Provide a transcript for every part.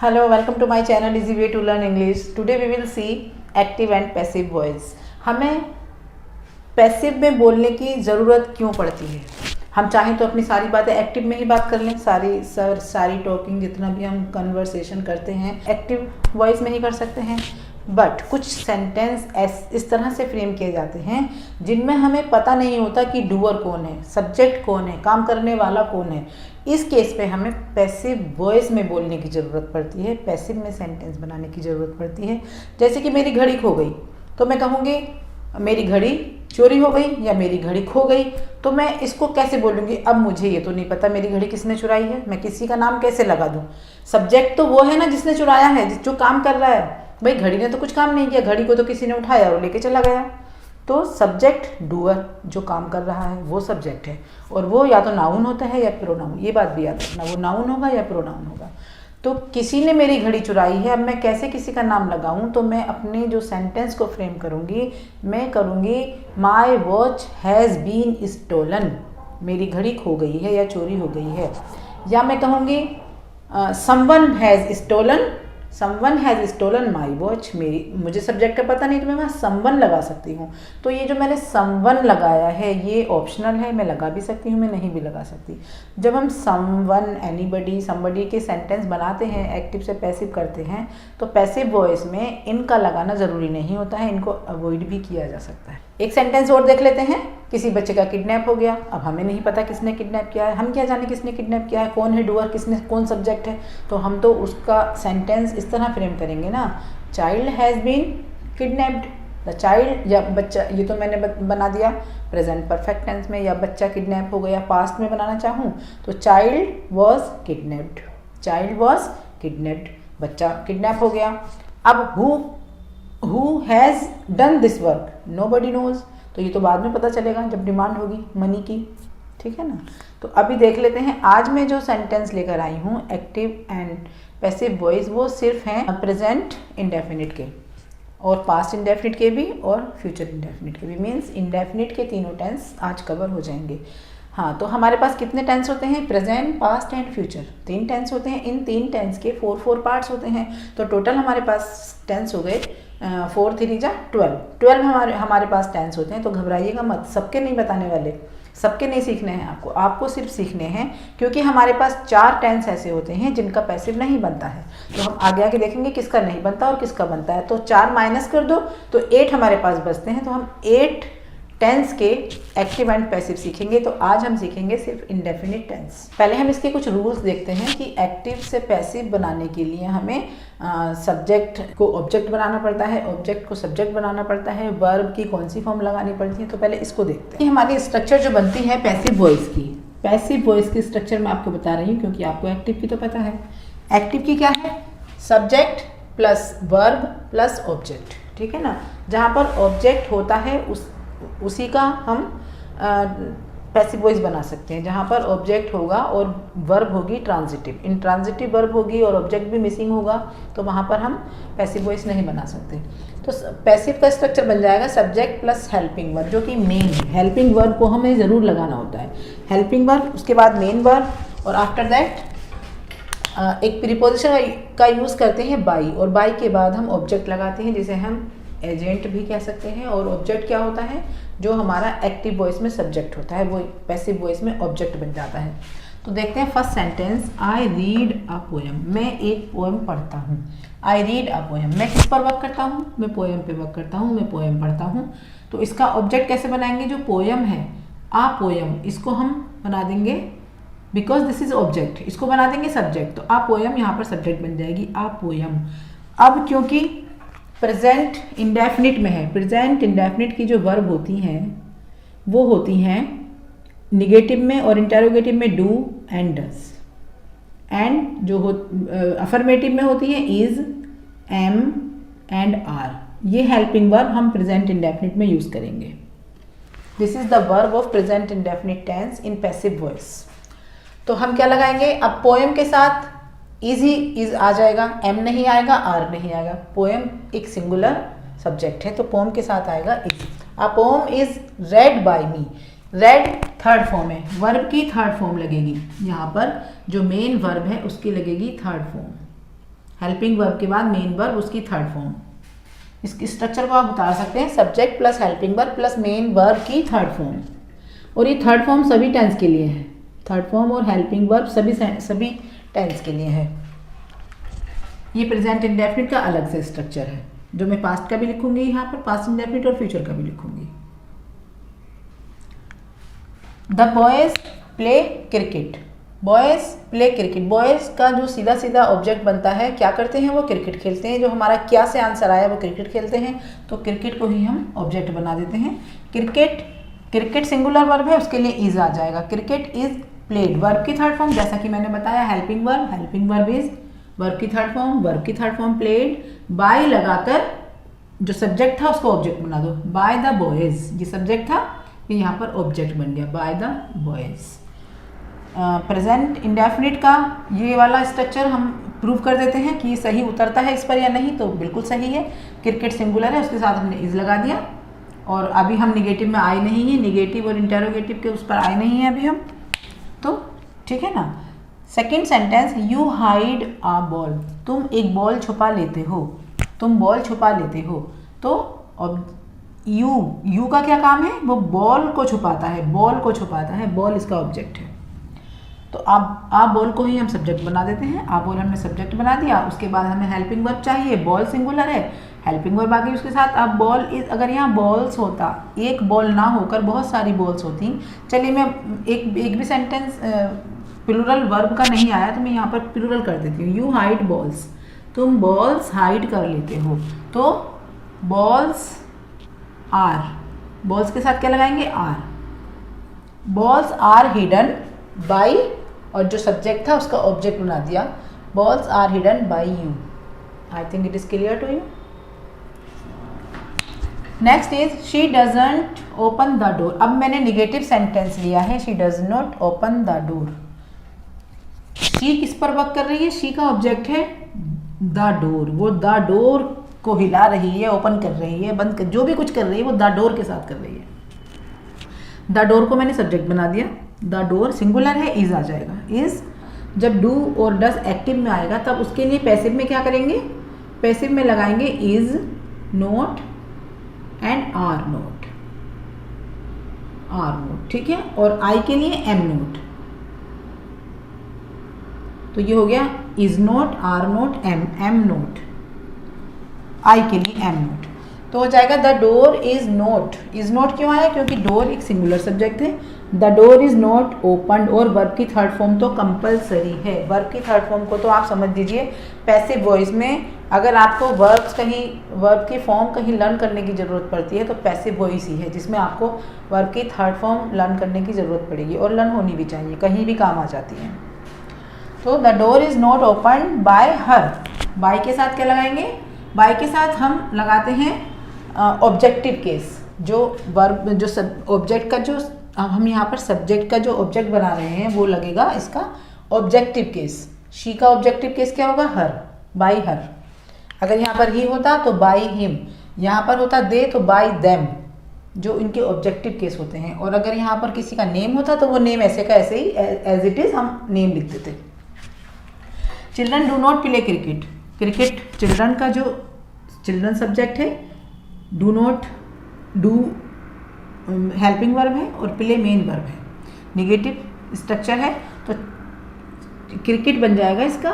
Hello, welcome to my channel Easy Way to Learn English. Today we will see active and passive voice. हमें passive में बोलने की ज़रूरत क्यों पड़ती है? हम चाहें तो अपनी सारी बातें एक्टिव में ही बात कर लें, सारी टॉकिंग जितना भी हम कन्वर्सेशन करते हैं एक्टिव वॉइस में ही कर सकते हैं। बट कुछ सेंटेंस इस तरह से फ्रेम किए जाते हैं जिनमें हमें पता नहीं होता कि डूअर कौन है, सब्जेक्ट कौन है, काम करने वाला कौन है। इस केस पे हमें पैसिव वॉइस में बोलने की ज़रूरत पड़ती है, पैसिव में सेंटेंस बनाने की ज़रूरत पड़ती है। जैसे कि मेरी घड़ी खो गई तो मैं कहूँगी मेरी घड़ी चोरी हो गई या मेरी घड़ी खो गई। तो मैं इसको कैसे बोलूँगी? अब मुझे ये तो नहीं पता मेरी घड़ी किसने चुराई है, मैं किसी का नाम कैसे लगा दूँ? सब्जेक्ट तो वो है ना जिसने चुराया है, जो काम कर रहा है। भाई घड़ी ने तो कुछ काम नहीं किया, घड़ी को तो किसी ने उठाया और लेके चला गया। तो सब्जेक्ट डूअर जो काम कर रहा है वो सब्जेक्ट है, और वो या तो नाउन होता है या प्रोनाउन। ये बात भी याद रखना, वो नाउन होगा या प्रोनाउन होगा। तो किसी ने मेरी घड़ी चुराई है, अब मैं कैसे किसी का नाम लगाऊं? तो मैं अपने जो सेंटेंस को फ्रेम करूंगी, मैं करूंगी my watch has been stolen, मेरी घड़ी खो गई है या चोरी हो गई है। या मैं कहूँगी someone has stolen my watch, मुझे सब्जेक्ट का पता नहीं तो मैं वहाँ समवन लगा सकती हूँ। तो ये जो मैंने समवन लगाया है ये ऑप्शनल है, मैं लगा भी सकती हूँ, मैं नहीं भी लगा सकती। जब हम समवन, एनीबडी, समबडी के सेंटेंस बनाते हैं, एक्टिव से पैसिव करते हैं, तो पैसिव वॉइस में इनका लगाना ज़रूरी नहीं होता है, इनको अवॉइड भी किया जा सकता है। एक सेंटेंस और देख लेते हैं। किसी बच्चे का किडनैप हो गया, अब हमें नहीं पता किसने किडनैप किया है, हम क्या जाने किसने किडनैप किया है, कौन है डूअर, कौन सब्जेक्ट है। तो हम तो उसका सेंटेंस इस तरह फ्रेम करेंगे ना, child has been kidnapped, the child, या बच्चा, ये तो मैंने बना दिया प्रेजेंट परफेक्ट टेंस में। या बच्चा किडनैप हो गया पास्ट में बनाना चाहूँ तो चाइल्ड वॉज किडनैप्ड, बच्चा किडनैप हो गया। अब who has done this work, nobody knows, तो ये तो बाद में पता चलेगा जब डिमांड होगी मनी की, ठीक है ना। तो अभी देख लेते हैं आज मैं जो सेंटेंस लेकर आई हूँ एक्टिव एंड पैसिव वॉइस, वो सिर्फ हैं प्रेजेंट इंडेफिनिट के, और पास्ट इंडेफिनिट के भी, और फ्यूचर इंडेफिनिट के भी। मीन्स इंडेफिनिट के तीनों टेंस आज कवर हो जाएंगे। हाँ, तो हमारे पास कितने टेंस होते हैं? Present, past and future, 3 tense होते हैं। इन 3 टेंस के 4 पार्ट्स होते हैं। तो टोटल हमारे पास टेंस हो गए 4 3 जा 12 हमारे पास टेंस होते हैं। तो घबराइएगा मत, सबके नहीं बताने वाले, सबके नहीं सीखने हैं आपको सिर्फ सीखने हैं, क्योंकि हमारे पास 4 टेंस ऐसे होते हैं जिनका पैसिव नहीं बनता है। तो हम आगे आगे देखेंगे किसका नहीं बनता और किसका बनता है। तो 4 माइनस कर दो तो 8 हमारे पास बचते हैं। तो हम 8 टेंस के एक्टिव एंड पैसिव सीखेंगे। तो आज हम सीखेंगे सिर्फ इंडेफिनिट टेंस। पहले हम इसके कुछ रूल्स देखते हैं कि एक्टिव से पैसिव बनाने के लिए हमें सब्जेक्ट को ऑब्जेक्ट बनाना पड़ता है, ऑब्जेक्ट को सब्जेक्ट बनाना पड़ता है, वर्ब की कौन सी फॉर्म लगानी पड़ती है। तो पहले इसको देखते हैं। हमारी स्ट्रक्चर जो बनती है पैसिव वॉइस की स्ट्रक्चर मैं आपको बता रही हूँ, क्योंकि आपको एक्टिव की तो पता है। एक्टिव की क्या है? Subject plus verb plus object, ठीक है ना। जहाँ पर ऑब्जेक्ट होता है उसी का हम पैसिव वॉइस बना सकते हैं। जहाँ पर ऑब्जेक्ट होगा और वर्ब होगी ट्रांजिटिव, इंट्रांजिटिव वर्ब होगी और ऑब्जेक्ट भी मिसिंग होगा, तो वहाँ पर हम पैसिव वॉइस नहीं बना सकते। तो पैसिव का स्ट्रक्चर बन जाएगा सब्जेक्ट प्लस हेल्पिंग वर्ब, जो कि मेन है। हेल्पिंग वर्ब को हमें ज़रूर लगाना होता है, हेल्पिंग वर्ब, उसके बाद मेन वर्ब, और आफ्टर दैट एक प्रीपोजिशन का यूज़ करते हैं बाई, और बाई के बाद हम ऑब्जेक्ट लगाते हैं, जिसे हम एजेंट भी कह सकते हैं। और ऑब्जेक्ट क्या होता है? जो हमारा एक्टिव वॉइस में सब्जेक्ट होता है, वो पैसिव वॉइस में ऑब्जेक्ट बन जाता है। तो देखते हैं first sentence, I read a poem, मैं एक पोएम पढ़ता हूँ। आई रीड अ पोएम, मैं किस पर वर्क करता हूँ? मैं पोएम पे वर्क करता हूँ, मैं पोएम पढ़ता हूँ। तो इसका ऑब्जेक्ट कैसे बनाएंगे? जो पोएम है, आ पोएम, इसको हम बना देंगे, बिकॉज दिस इज ऑब्जेक्ट, इसको बना देंगे सब्जेक्ट। तो आ पोएम यहाँ पर सब्जेक्ट बन जाएगी, आ पोएम। अब क्योंकि प्रेजेंट इंडेफिनिट में है, प्रेजेंट इंडेफिनिट की जो वर्ब होती हैं वो होती हैं निगेटिव में और इंटेरोगेटिव में डू एंड डज, एंड जो अफर्मेटिव में होती है इज, एम एंड आर। ये हेल्पिंग वर्ब हम प्रेजेंट इंडेफिनिट में यूज़ करेंगे। This is the verb of present indefinite tense in passive voice. तो हम क्या लगाएंगे? अब पोएम के साथ इज आ जाएगा, एम नहीं आएगा, आर नहीं आएगा। पोएम एक सिंगुलर सब्जेक्ट है, तो पोएम के साथ आएगा is. A poem is read by me, read third form है, वर्ब की थर्ड फॉर्म लगेगी। यहाँ पर जो मेन वर्ब है उसकी लगेगी थर्ड फॉर्म। हेल्पिंग वर्ब के बाद मेन वर्ब उसकी थर्ड फॉर्म। इसकी स्ट्रक्चर को आप उतार सकते हैं, subject plus helping verb plus main verb की थर्ड फॉर्म। और ये थर्ड फॉर्म सभी टेंस के लिए है, थर्ड फॉर्म और हेल्पिंग वर्ब सभी टेंस के लिए है। ये प्रेजेंट इंडेफिनिट का अलग से स्ट्रक्चर है, जो मैं पास्ट का भी लिखूंगी यहाँ पर, पास्ट इंडेफिनिट और फ्यूचर का भी लिखूंगी। The boys play cricket, boys play cricket, boys का जो सीधा सीधा ऑब्जेक्ट बनता है, क्या करते हैं वो क्रिकेट खेलते हैं। जो हमारा क्या से आंसर आया वो क्रिकेट खेलते हैं, तो क्रिकेट को ही हम ऑब्जेक्ट बना देते हैं। क्रिकेट, क्रिकेट सिंगुलर वर्ब है, उसके लिए इज आ जाएगा। क्रिकेट इज प्लेड, वर्ब की थर्ड फॉर्म, जैसा कि मैंने बताया हेल्पिंग वर्ब इज वर्ब की थर्ड फॉर्म प्लेड, बाय लगाकर जो सब्जेक्ट था उसको ऑब्जेक्ट बना दो, बाय द बॉयज, ये सब्जेक्ट था, ये यहाँ पर ऑब्जेक्ट बन गया by the boys. Present indefinite का ये वाला स्ट्रक्चर हम प्रूव कर देते हैं कि सही उतरता है इस पर या नहीं, तो बिल्कुल सही है। क्रिकेट सिंगुलर है, उसके साथ हमने इज लगा दिया, और अभी हम निगेटिव में आए नहीं हैं, निगेटिव और इंटेरोगेटिव के उस पर आए नहीं हैं अभी हम, तो ठीक है ना। Second sentence, you hide a ball, तुम एक बॉल छुपा लेते हो, तुम बॉल छुपा लेते हो। तो अब यू का क्या काम है, वो बॉल को छुपाता है, बॉल को छुपाता है, बॉल इसका ऑब्जेक्ट है। तो अब आ बॉल को ही हम सब्जेक्ट बना देते हैं, आ बॉल हमने सब्जेक्ट बना दिया। उसके बाद हमें हेल्पिंग वर्ब चाहिए, बॉल सिंगुलर है, हेल्पिंग वर्ब आ गई उसके साथ। अब बॉल इज, अगर यहाँ बॉल्स होता, एक बॉल ना होकर बहुत सारी बॉल्स होती, चलिए मैं एक भी सेंटेंस प्लूरल वर्ब का नहीं आया तो मैं यहाँ पर प्लूरल कर देती हूँ। यू हाइड बॉल्स, तुम बॉल्स हाइड कर लेते हो, तो बॉल्स आर, बॉल्स के साथ क्या लगाएंगे, are. Balls are hidden by, और जो सब्जेक्ट था उसका ऑब्जेक्ट बना दिया, balls are hidden by you. I think it is clear to you. Next is she doesn't open the door. अब मैंने निगेटिव सेंटेंस लिया है, she does not open the door. She किस पर वर्क कर रही है, शी का ऑब्जेक्ट है द डोर, वो द डोर को हिला रही है, ओपन कर रही है, बंद कर, जो भी कुछ कर रही है वो द डोर के साथ कर रही है। द डोर को मैंने सब्जेक्ट बना दिया, द डोर सिंगुलर है, इज आ जाएगा। इज जब डू और डज एक्टिव में आएगा तब उसके लिए पैसिव में क्या करेंगे, पैसिव में लगाएंगे is not and are not, ठीक है। और आई के लिए एम नॉट, तो ये हो गया is not, are not, am not, I के लिए एम नॉट, तो हो जाएगा the door is not. Is not क्यों आया, क्योंकि डोर एक सिंगुलर सब्जेक्ट है। The door is not open, और वर्ब की थर्ड फॉर्म तो कंपलसरी है। वर्ब की थर्ड फॉर्म को तो आप समझ दीजिए, पैसिव वॉइस में अगर आपको वर्ब की फॉर्म कहीं लर्न करने की ज़रूरत पड़ती है तो पैसिव वॉइस ही है जिसमें आपको वर्ब की थर्ड फॉर्म लर्न करने की ज़रूरत पड़ेगी, और लर्न होनी भी चाहिए, कहीं भी काम आ जाती है। तो the door is not open by her, by के साथ क्या लगाएंगे, बाय के साथ हम लगाते हैं ऑब्जेक्टिव केस, जो वर्ब जो ऑब्जेक्ट का जो हम यहाँ पर सब्जेक्ट का जो ऑब्जेक्ट बना रहे हैं वो लगेगा इसका ऑब्जेक्टिव केस। शी का ऑब्जेक्टिव केस क्या होगा, हर, बाय हर। अगर यहाँ पर ही होता तो बाय हिम, यहाँ पर होता दे तो बाय देम, जो इनके ऑब्जेक्टिव केस होते हैं। और अगर यहाँ पर किसी का नेम होता तो वो नेम ऐसे का ऐसे ही एज इट इज हम नेम लिख देते। Children do not play cricket, cricket children का जो चिल्ड्रन सब्जेक्ट है, do not, do helping verb है और प्ले मेन वर्ब है, निगेटिव स्ट्रक्चर है, तो क्रिकेट बन जाएगा इसका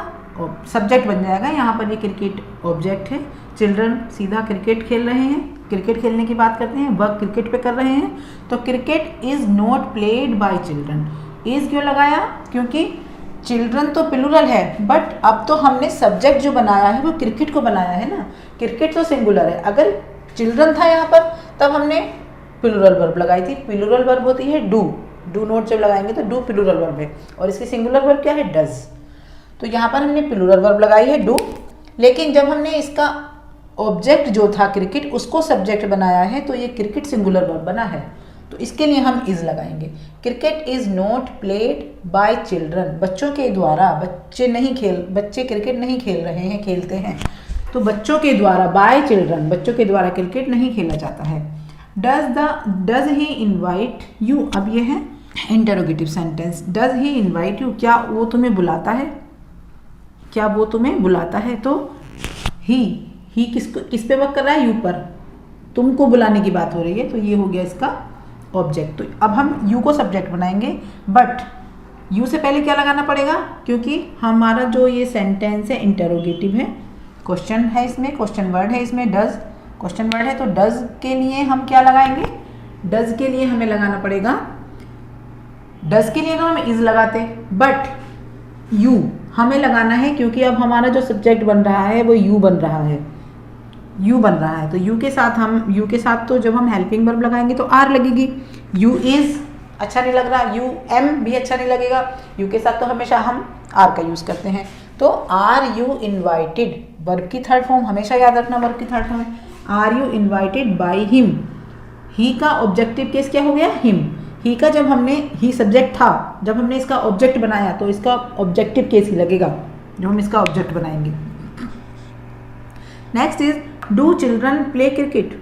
सब्जेक्ट बन जाएगा। यहाँ पर ये क्रिकेट ऑब्जेक्ट है, चिल्ड्रन सीधा क्रिकेट खेल रहे हैं, क्रिकेट खेलने की बात करते हैं, वर्क क्रिकेट पे कर रहे हैं, तो cricket is not played by children. Is क्यों लगाया, क्योंकि चिल्ड्रन तो प्लूरल है, बट अब तो हमने सब्जेक्ट जो बनाया है वो क्रिकेट को बनाया है ना, क्रिकेट तो सिंगुलर है। अगर चिल्ड्रन था यहाँ पर तब हमने प्लूरल वर्ब लगाई थी, प्लूरल वर्ब होती है डू, डू नॉट जब लगाएंगे तो डू प्लूरल वर्ब है, और इसकी सिंगुलर वर्ब क्या है, डज। तो यहाँ पर हमने प्लूरल वर्ब लगाई है डू, लेकिन जब हमने इसका ऑब्जेक्ट जो था क्रिकेट उसको सब्जेक्ट बनाया है तो ये क्रिकेट सिंगुलर वर्ब बना है, तो इसके लिए हम इज लगाएंगे। Cricket is not played by children, बच्चों के द्वारा, बच्चे क्रिकेट नहीं खेल रहे हैं, खेलते हैं, तो बच्चों के द्वारा, बाय चिल्ड्रन, बच्चों के द्वारा क्रिकेट नहीं खेला जाता है। डज ही इनवाइट यू, अब ये है interrogative sentence, does he invite you, क्या वो तुम्हें बुलाता है, क्या वो तुम्हें बुलाता है? तो ही किस पे वर्क कर रहा है? यू पर, तुमको बुलाने की बात हो रही है, तो ये हो गया इसका ऑब्जेक्ट। तो अब हम यू को सब्जेक्ट बनाएंगे, बट यू से पहले क्या लगाना पड़ेगा? क्योंकि हमारा जो ये सेंटेंस है इंटरोगेटिव है, क्वेश्चन है इसमें, क्वेश्चन वर्ड है इसमें, डज क्वेश्चन वर्ड है, तो डज के लिए हम क्या लगाएंगे? डज के लिए हमें लगाना पड़ेगा, डज के लिए तो हम इज लगाते, बट यू हमें लगाना है क्योंकि अब हमारा जो सब्जेक्ट बन रहा है वो यू बन रहा है, यू बन रहा है। तो यू के साथ तो जब हम हेल्पिंग वर्ब लगाएंगे तो आर लगेगी। यू इज अच्छा नहीं लग रहा, यू एम भी अच्छा नहीं लगेगा, यू के साथ तो हमेशा हम आर का यूज करते हैं। तो आर यू इनवाइटेड, वर्ब की थर्ड फॉर्म हमेशा याद रखना, वर्ब की third form are you invited by him. He का ऑब्जेक्टिव केस क्या हो गया? हिम। ही का जब हमने, ही सब्जेक्ट था, जब हमने इसका ऑब्जेक्ट बनाया तो इसका ऑब्जेक्टिव केस ही लगेगा जब हम इसका ऑब्जेक्ट बनाएंगे। Next is do children play cricket,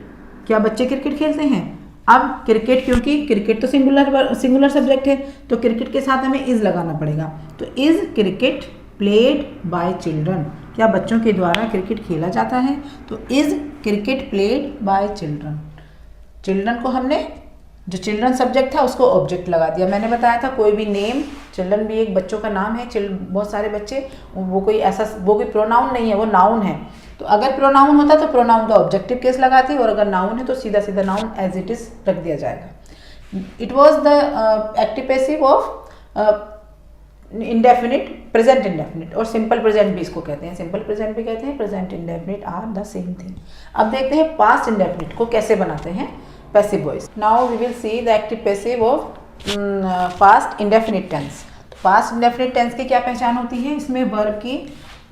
क्या बच्चे क्रिकेट खेलते हैं? अब क्रिकेट, क्योंकि क्रिकेट तो सिंगुलर सब्जेक्ट है, तो क्रिकेट के साथ हमें इज लगाना पड़ेगा। तो is cricket played by children, क्या बच्चों के द्वारा क्रिकेट खेला जाता है? तो is cricket played by children. Children को हमने, जो चिल्ड्रन सब्जेक्ट था उसको ऑब्जेक्ट लगा दिया। मैंने बताया था कोई भी नेम, चिल्ड्रन भी एक बच्चों का नाम है, बहुत सारे बच्चे, वो कोई प्रोनाउन नहीं है, वो नाउन है। तो अगर प्रोनाउन होता तो प्रोनाउन का ऑब्जेक्टिव केस लगाती, और अगर नाउन है तो सीधा सीधा नाउन एज इट इज रख दिया जाएगा। It was the active passive of indefinite, present indefinite, और सिंपल प्रेजेंट भी इसको कहते हैं, सिंपल प्रेजेंट भी कहते हैं, present indefinite are the same thing. अब देखते हैं पास्ट इंडेफिनिट को कैसे बनाते हैं passive voice. Now we will see the active passive of past indefinite tense. तो पास्ट इंडेफिनिट टेंस की क्या पहचान होती है? इसमें वर्ब की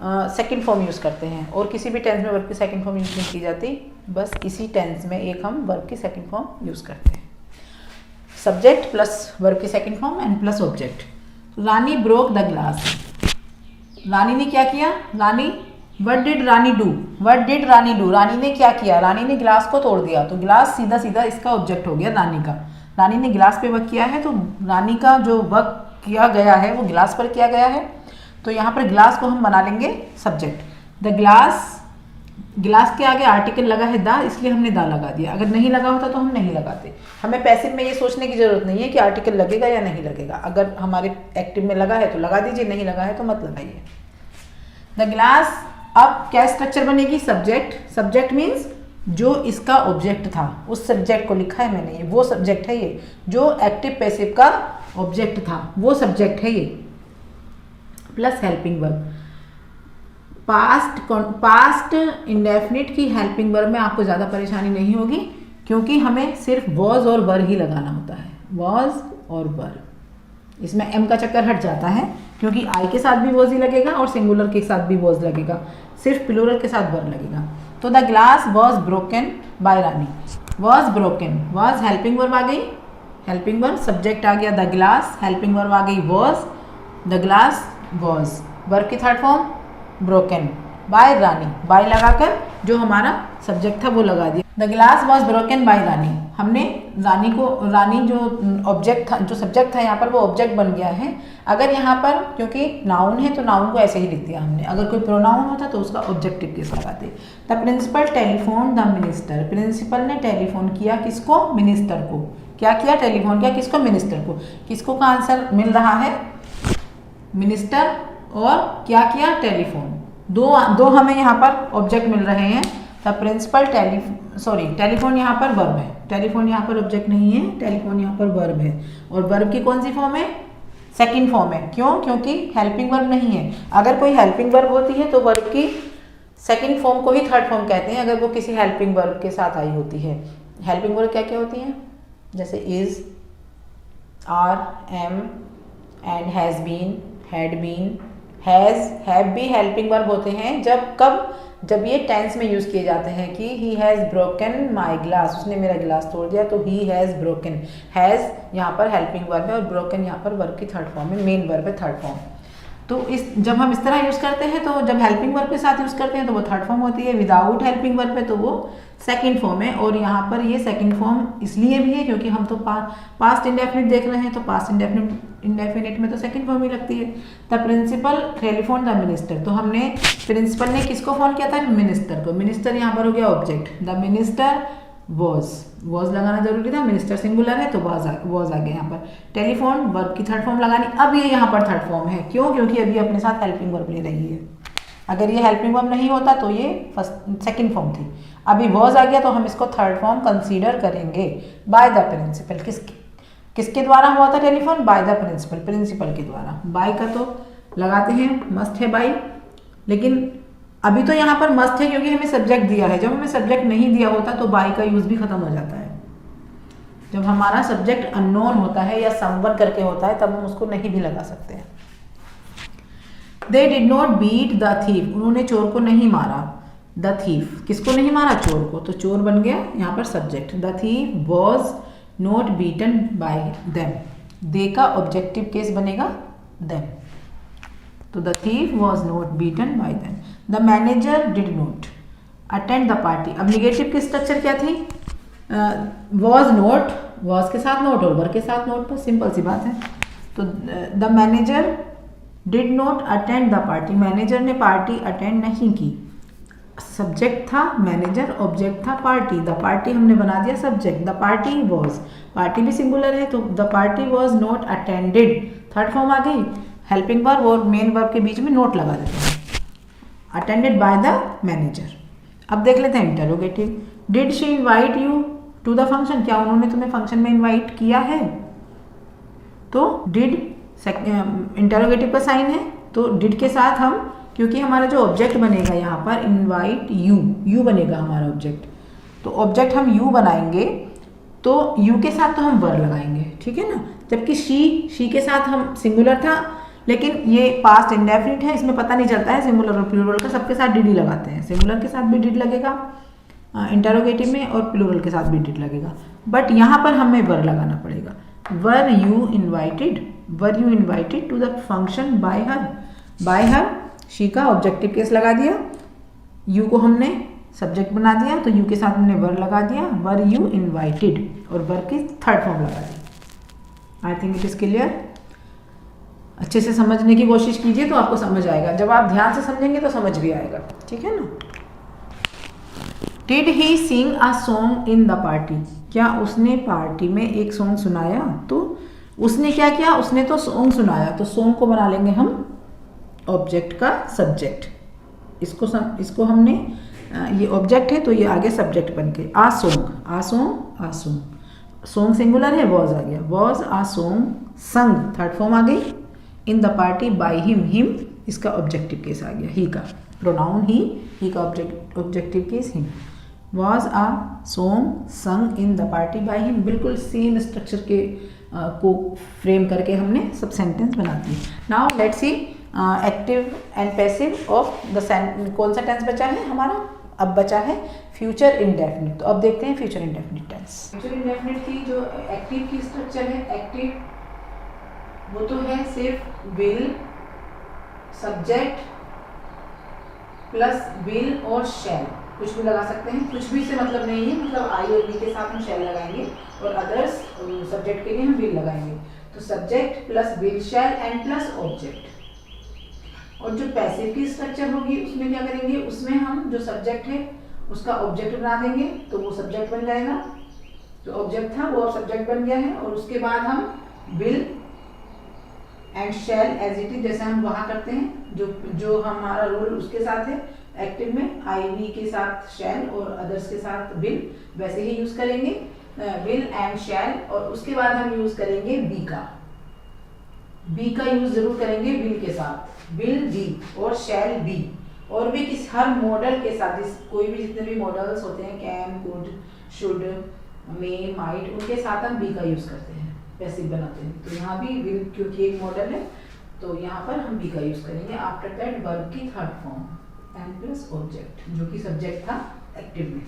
सेकंड फॉर्म यूज़ करते हैं, और किसी भी टेंस में वर्ब की सेकंड फॉर्म यूज़ नहीं की जाती, बस इसी टेंस में एक हम वर्ब की सेकंड फॉर्म यूज़ करते हैं, सब्जेक्ट प्लस वर्ब की second form and plus object. Rani broke the glass, Rani ने क्या किया? What did Rani do? Rani ने क्या किया? रानी ने गिलास को तोड़ दिया। तो गिलास सीधा सीधा इसका ऑब्जेक्ट हो गया रानी का। रानी ने गिलास पे वर्क किया है, तो रानी का जो वर्क किया गया है वो गिलास पर किया गया है। तो यहाँ पर गिलास को हम बना लेंगे सब्जेक्ट। द गिलास के आगे आर्टिकल लगा है द, इसलिए हमने द लगा दिया। अगर नहीं लगा होता तो हम नहीं लगाते। हमें पैसिव में ये सोचने की जरूरत नहीं है कि आर्टिकल लगेगा या नहीं लगेगा। अगर हमारे एक्टिव में लगा है तो लगा दीजिए, नहीं लगा है तो मत लगाइए। द गिलास, अब क्या स्ट्रक्चर बनेगी? सब्जेक्ट मीन्स जो इसका ऑब्जेक्ट था, उस सब्जेक्ट को लिखा है मैंने, ये वो सब्जेक्ट है, ये जो एक्टिव पैसिव का ऑब्जेक्ट था वो सब्जेक्ट है ये, plus helping verb. Past indefinite की हेल्पिंग वर्ब में आपको ज़्यादा परेशानी नहीं होगी, क्योंकि हमें सिर्फ वॉज और वर ही लगाना होता है, वॉज और वर। इसमें एम का चक्कर हट जाता है, क्योंकि आई के साथ भी वॉज ही लगेगा और सिंगुलर के साथ भी वॉज लगेगा, सिर्फ प्लूरल के साथ वर लगेगा। तो the glass was broken by Rani, was broken, was helping verb आ गई, हेल्पिंग वर्ब, सब्जेक्ट आ गया द ग्लास, हेल्पिंग वर्ब आ गई was, the glass was, verb की third form broken by Rani, by लगाकर जो हमारा सब्जेक्ट था वो लगा दिया। The glass was broken by Rani, हमने रानी जो ऑब्जेक्ट था, जो सब्जेक्ट था यहाँ पर वो ऑब्जेक्ट बन गया है। अगर यहाँ पर क्योंकि नाउन है तो नाउन को ऐसे ही लिख दिया हमने, अगर कोई प्रोनाउन होता तो उसका ऑब्जेक्टिव केस लगाते। The principal telephone the minister, principal ने टेलीफोन किया किसको? मिनिस्टर को। क्या किया? टेलीफोन किया किसको? मिनिस्टर को। किसको का आंसर मिल रहा है? मिनिस्टर, और क्या किया? टेलीफोन। दो हमें यहाँ पर ऑब्जेक्ट मिल रहे हैं। द प्रिंसिपल टेलीफोन यहाँ पर वर्ब है, टेलीफोन यहाँ पर ऑब्जेक्ट नहीं है, टेलीफोन यहाँ पर वर्ब है, और वर्ब की कौन सी फॉर्म है? सेकंड फॉर्म है। क्यों? क्योंकि हेल्पिंग वर्ब नहीं है। अगर कोई हेल्पिंग वर्ब होती है तो वर्ब की सेकंड फॉर्म को ही थर्ड फॉर्म कहते हैं, अगर वो किसी हेल्पिंग वर्ब के साथ आई होती है। हेल्पिंग वर्ब क्या क्या होती हैं? जैसे is, are, am, and has been, had been, have भी हेल्पिंग वर्ब होते हैं। जब ये टेंस में यूज़ किए जाते हैं कि he has broken my glass, उसने मेरा गिलास तोड़ दिया, तो ही हैज़ ब्रोकन, हैज़ यहाँ पर हेल्पिंग वर्ब है और ब्रोकन यहाँ पर वर्ब की थर्ड फॉर्म है, मेन वर्ब है थर्ड फॉर्म। तो इस जब हम इस तरह यूज़ करते हैं तो जब हेल्पिंग वर्ब के साथ यूज़ करते हैं तो वो थर्ड फॉर्म होती है, विदाउट हेल्पिंग वर्ब है तो वो सेकंड फॉर्म है। और यहाँ पर ये सेकंड फॉर्म इसलिए भी है क्योंकि हम तो पास्ट इंडेफिनिट देख रहे हैं, तो पास्ट इंडेफिनिट में तो सेकंड फॉर्म ही लगती है। The principal telephone the minister, तो हमने प्रिंसिपल ने किसको फोन किया था? मिनिस्टर को। मिनिस्टर यहाँ पर हो गया ऑब्जेक्ट। द मिनिस्टर वॉज लगाना जरूरी था, मिनिस्टर सिंगुलर है तो वॉज आ गया यहाँ पर। टेलीफोन वर्ब की थर्ड फॉर्म लगानी, अब ये यहाँ पर थर्ड फॉर्म है। क्यों? क्योंकि अभी अपने साथ हेल्पिंग वर्ब ले रही है। अगर ये हेल्पिंग वर्ब नहीं होता तो ये सेकंड फॉर्म थी। अभी वॉज आ गया तो हम इसको थर्ड फॉर्म कंसीडर करेंगे। बाय द प्रिंसिपल, किसके द्वारा हुआ था टेलीफोन? बाय द प्रिंसिपल के द्वारा। बाय का तो लगाते हैं, मस्ट है बाय, लेकिन अभी तो यहाँ पर मस्ट है क्योंकि हमें सब्जेक्ट दिया है। जब हमें सब्जेक्ट नहीं दिया होता तो बाय का यूज भी खत्म हो जाता है। जब हमारा सब्जेक्ट अननोन होता है या समवन करके होता है तब हम उसको नहीं भी लगा सकते हैं। They did not beat the thief, उन्होंने चोर को नहीं मारा। द थीफ, किसको नहीं मारा? चोर को, तो चोर बन गया यहाँ पर subject. The thief was not beaten by them, they का ऑब्जेक्टिव केस बनेगा देम, तो the thief was not beaten by them. The manager did not attend the party, अब निगेटिव की स्ट्रक्चर क्या थी? वॉज नॉट, वॉज के साथ note और वर्ब के साथ नोट, पर सिंपल सी बात है। तो the manager did not attend the party, manager ने पार्टी अटेंड नहीं की। सब्जेक्ट था मैनेजर, ऑब्जेक्ट था पार्टी। द पार्टी हमने बना दिया subject. The party was, party भी सिंगुलर है तो the party was not attended, third form आ गई। हेल्पिंग वर्ब और मेन वर्ब के बीच में नोट लगा देते हैं। Attended by the manager. अब देख लेते हैं interrogative. Did she invite you to the function, क्या उन्होंने तुम्हें फंक्शन में इनवाइट किया है? तो डिड इंटरोगेटिव का साइन है, तो डिड के साथ हम, क्योंकि हमारा जो ऑब्जेक्ट बनेगा यहाँ पर इनवाइट यू बनेगा हमारा ऑब्जेक्ट, तो ऑब्जेक्ट हम यू बनाएंगे तो यू के साथ तो हम वर लगाएंगे, ठीक है ना। जबकि शी के साथ हम सिंगुलर था, लेकिन ये पास्ट इंडेफिनिट है, इसमें पता नहीं चलता है सिंगुलर और प्लूरल का, सबके साथ डिड ही लगाते हैं। सिंगुलर के साथ भी डिड लगेगा इंटरोगेटिव में और प्लूरल के साथ भी डिड लगेगा, बट यहाँ पर हमें वर लगाना पड़ेगा। Were you invited to the function by her, she का ऑब्जेक्टिव केस लगा दिया, यू को हमने सब्जेक्ट बना दिया तो यू के साथ हमने वर लगा दिया, वर यू इन्वाइटेड, और वर की थर्ड फॉर्म लगा दी। I think it is clear. अच्छे से समझने की कोशिश कीजिए तो आपको समझ आएगा, जब आप ध्यान से समझेंगे तो समझ भी आएगा, ठीक है ना। Did he sing a song in the party, क्या उसने पार्टी में एक सॉन्ग सुनाया? तो उसने क्या किया? उसने तो सॉन्ग सुनाया, तो सॉन्ग को बना लेंगे हम ऑब्जेक्ट का सब्जेक्ट। इसको हमने ये ऑब्जेक्ट है तो ये आगे सब्जेक्ट बन के आ सॉन्ग सॉन्ग सिंगुलर है, वॉज आ गया, was a song sung, third form आ गई। In the party by him इसका ऑब्जेक्टिव केस आ गया, ही का प्रोनाउन ही का objective case him. Was a song sung in the party by him, बिल्कुल सेम स्ट्रक्चर के को फ्रेम करके हमने सब सेंटेंस बनाती है। Now let's see active and passive of the कौन सा टेंस बचा है हमारा? अब बचा है फ्यूचर इंडेफिनिट। तो अब देखते हैं future indefinite tense. Future indefinite की जो एक्टिव की स्ट्रक्चर है, एक्टिव वो तो है सिर्फ विल, सब्जेक्ट प्लस विल और शैल, कुछ भी लगा सकते हैं, कुछ भी से मतलब नहीं है, मतलब आई और बी के साथ हम शैल लगाएंगे और अदर्स सब्जेक्ट के लिए हम विल लगाएंगे। तो subject plus will shell and plus object. और जो पैसिव की स्ट्रक्चर होगी उसमें क्या करेंगे? उसमें हम जो सब्जेक्ट है उसका ऑब्जेक्ट बना देंगे तो वो सब्जेक्ट बन जाएगा, जो ऑब्जेक्ट था वो सब्जेक्ट बन गया है, और उसके बाद हम will and shall as it is, जैसे हम वहाँ करते हैं जो हमारा रूल उसके साथ है एक्टिव में, आई वी के साथ शैल और अदर्स के साथ विल, वैसे ही यूज करेंगे विल एंड शैल। और उसके बाद हम यूज करेंगे बी का यूज जरूर करेंगे विल के साथ, विल बी और शैल बी। और भी किस हर मॉडल के साथ, कोई भी जितने भी मॉडल्स होते हैं, can, could, should, may, might, उनके साथ हम बी का यूज करते हैं, पैसिव बनाते हैं। तो यहाँ भी विल क्योंकि एक मॉडल है तो यहाँ पर हम बी का यूज करेंगे। आफ्टर दैट वर्ब की third form and plus object, जो कि सब्जेक्ट था एक्टिव में।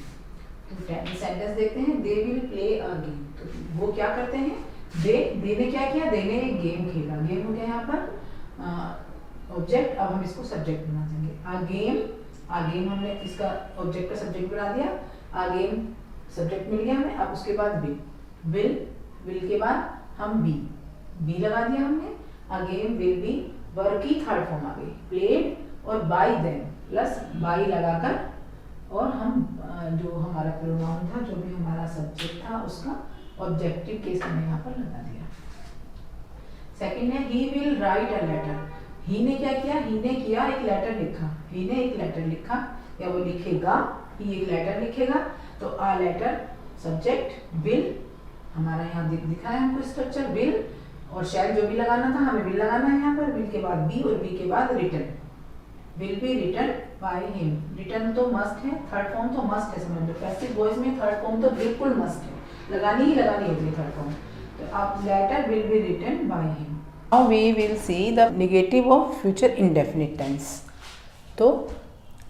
तो सेंटेंस देखते हैं। They will play a game, तो वो क्या करते हैं? दे ने क्या किया? दे ने एक गेम खेला। गेम हो गया यहाँ पर ऑब्जेक्ट, अब हम इसको सब्जेक्ट बना देंगे। आ गेम हमने इसका ऑब्जेक्ट का सब्जेक्ट बना दिया। आ गेम सब्जेक्ट मिल गया हमें। अब उसके बाद विल के बाद हम बी लगा दिया हमने। आ गेम विल बी, वर्ब की थर्ड फॉर्म आ गई, प्लेड और बाय देम प्लस बाय लगाकर, और हम जो हमारा प्रोनाउन था, जो भी हमारा सब्जेक्ट था, उसका ऑब्जेक्टिव केस हमने यहाँ पर लगा दिया। सेकंड है he will write a letter. He ने क्या किया? ही ने किया एक लेटर लिखा। ही ने एक लेटर लिखा या वो लिखेगा, ही एक लेटर लिखेगा। तो आ लेटर सब्जेक्ट विल, हमारा यहाँ दिखा है हमको स्ट्रक्चर, विल और शैल जो भी लगाना था हमें विल लगाना है यहाँ पर। विल के बाद बी और बी के बाद written, will be written by him. Written तो मस्ट है, थर्ड फॉर्म तो मस्ट है, समझ लो पैसिव वॉइस में थर्ड फॉर्म तो बिल्कुल मस्ट है, लगानी ही लगानी होती है थर्ड फॉर्म। तो अब letter will be written by him. Now we will see the negative of future indefinite tense. तो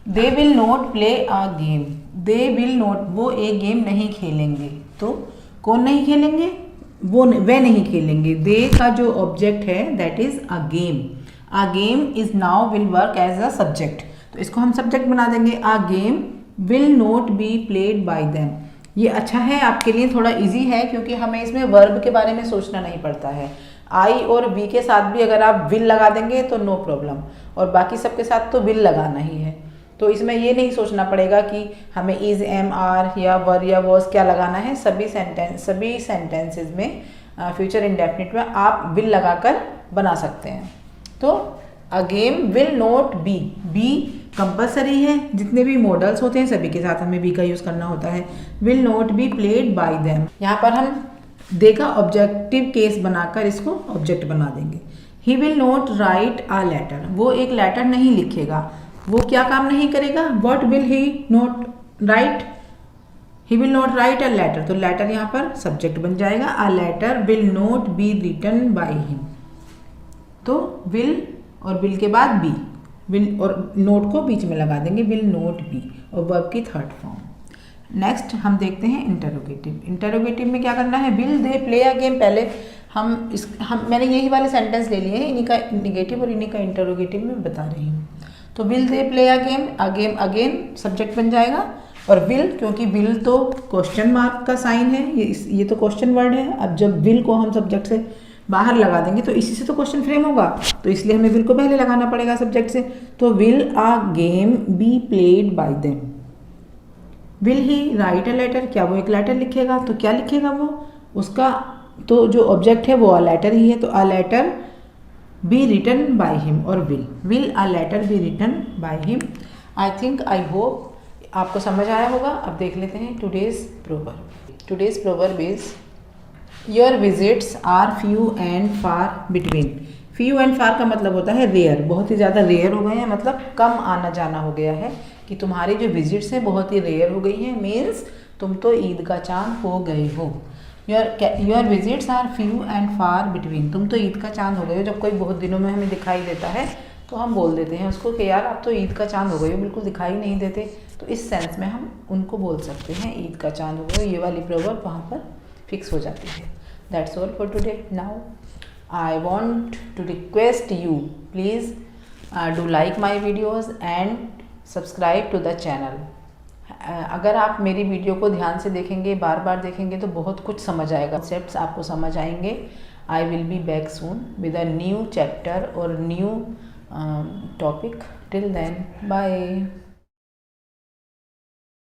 they will not play a game, they will not, वो एक गेम नहीं खेलेंगे। तो कौन नहीं खेलेंगे? वे नहीं खेलेंगे। दे का जो ऑब्जेक्ट है that is a game. A game is now will work as a subject, तो इसको हम सब्जेक्ट बना देंगे। A game will not be played by them. ये अच्छा है आपके लिए, थोड़ा इजी है क्योंकि हमें इसमें वर्ब के बारे में सोचना नहीं पड़ता है। आई और बी के साथ भी अगर आप विल लगा देंगे तो नो प्रॉब्लम, और बाकी सबके साथ तो विल लगाना ही है। तो इसमें ये नहीं सोचना पड़ेगा कि हमें इज, एम, आर या वर या वॉज क्या लगाना है। सभी सेंटेंसेस में फ्यूचर इंडेफिनिट में आप विल लगाकर बना सकते हैं। तो a game will not be, be compulsory है, जितने भी मॉडल्स होते हैं सभी के साथ हमें बी का यूज़ करना होता है। Will not be played by them, यहाँ पर हम दे का ऑब्जेक्टिव केस बनाकर इसको ऑब्जेक्ट बना देंगे। He will not write a letter, वो एक लेटर नहीं लिखेगा। वो क्या काम नहीं करेगा? What will he not write? He will not write a letter, तो लेटर यहाँ पर सब्जेक्ट बन जाएगा। A letter will not be written by him, तो विल और विल के बाद बी, विल और नोट को बीच में लगा देंगे, विल नॉट बी, और वर्ब की थर्ड फॉर्म। नेक्स्ट हम देखते हैं इंटरोगेटिव। इंटरोगेटिव में क्या करना है? Will they play a game. पहले मैंने यही वाले सेंटेंस ले लिए हैं, इन्हीं का नेगेटिव और इन्हीं का इंटरोगेटिव में बता रही हूँ। तो will they play a game, again subject बन जाएगा, और विल, क्योंकि विल तो क्वेश्चन मार्क का साइन है, ये तो क्वेश्चन वर्ड है। अब जब विल को हम सब्जेक्ट से बाहर लगा देंगे तो इसी से तो क्वेश्चन फ्रेम होगा, तो इसलिए हमें विल को पहले लगाना पड़ेगा सब्जेक्ट से। तो will a game be played by them. Will he write a letter, क्या वो एक लेटर लिखेगा? तो क्या लिखेगा वो? उसका तो जो ऑब्जेक्ट है वो अ लेटर ही है, तो a letter be written by him, और will a letter be written by him. I think, I hope आपको समझ आया होगा। अब देख लेते हैं today's proverb. Today's proverb is your visits are few and far between. Few and far का मतलब होता है रेयर, बहुत ही ज़्यादा रेयर हो गए हैं, मतलब कम आना जाना हो गया है, कि तुम्हारी जो विजिट्स हैं बहुत ही रेयर हो गई हैं, मीन्स तुम तो ईद का चांद हो गए हो। Your visits are few and far between, तुम तो ईद का चांद हो गए हो। जब कोई बहुत दिनों में हमें दिखाई देता है तो हम बोल देते हैं उसको कि यार आप तो ईद का चांद हो गए हो, बिल्कुल दिखाई नहीं देते। तो इस सेंस में हम उनको बोल सकते हैं ईद का चांद हो गए हो। ये वाली प्रोवर्ब वहाँ पर फिक्स हो जाती है। That's all for today. Now I want to request you, please do like my videos and subscribe to the channel. अगर आप मेरी वीडियो को ध्यान से देखेंगे, बार बार देखेंगे, तो बहुत कुछ समझ आएगा, कॉन्सेप्ट्स आपको समझ आएंगे। I will be back soon with a new chapter और new topic. Till then, bye.